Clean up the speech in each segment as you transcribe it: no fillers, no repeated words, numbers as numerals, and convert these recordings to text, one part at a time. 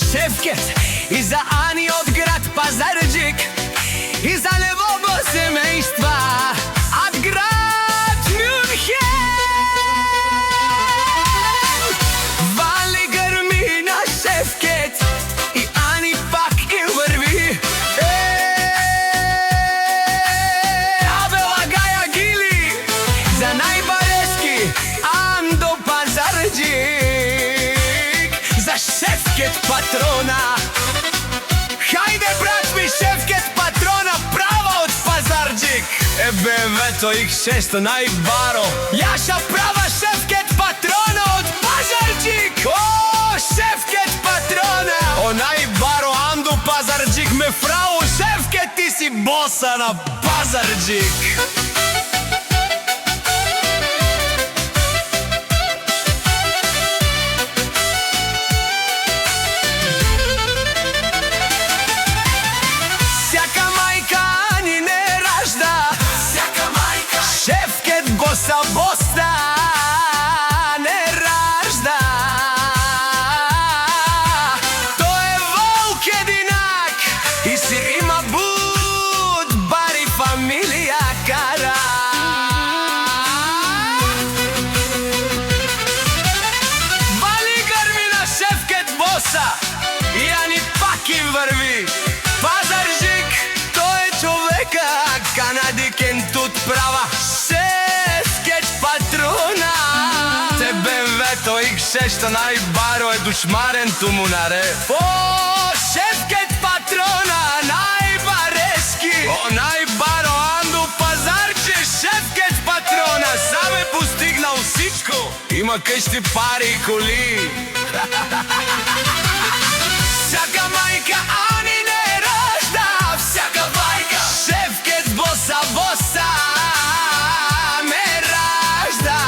Шефкет и за Ани од град Пазарџик и за негово семејство од град Мюнхен. Вали грми на Шефкет и Ани пак им врви. Абе лагаја гили за најбарески Андо Пазарџик, за Шефкет патрона. Хајде брат ми, Шефкет патрона, права од Пазарџик. БМВ-то X6 најбаро, јаша права Шефкет патрона од Пазарџик. О, Шефкет патрона, о најбаро Андо Пазарџик ме фрао. Шефкет, ти си боса на Пазарџик. Боса, боса не ражда. Тој е волк единак и си има буд, бари фамилија кара. Вали грми на Шефкет боса и Ани пак им врви. Пазарџик, тој е човека, канадикен тут права. БМВ-то X6 најбаро е душмарен туму наре. О, Шефкет патрона, најбарески. О, најбаро Андо Пазарџик, Шефкет патрона, сам е постигнал всичко. Има къщи, пари и коли. Всяка мајка Ани не ражда, всяка мајка Шефкет боса, боса ме ражда.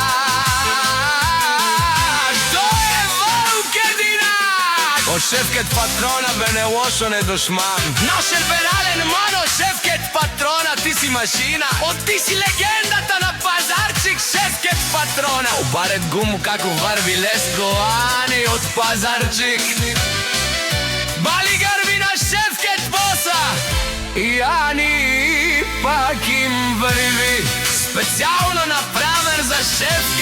О, Шефкет патрона, бе не лошо, не дошман. Нашер верален мано, Шефкет патрона, ти си машина. О, ти си легендата на Пазарџик, Шефкет патрона. О, барет гуму како варви леско Ани од Пазарџик. Бали грми на Шефкет боса и Ани пак им врви. Специјално направен за Шефкет.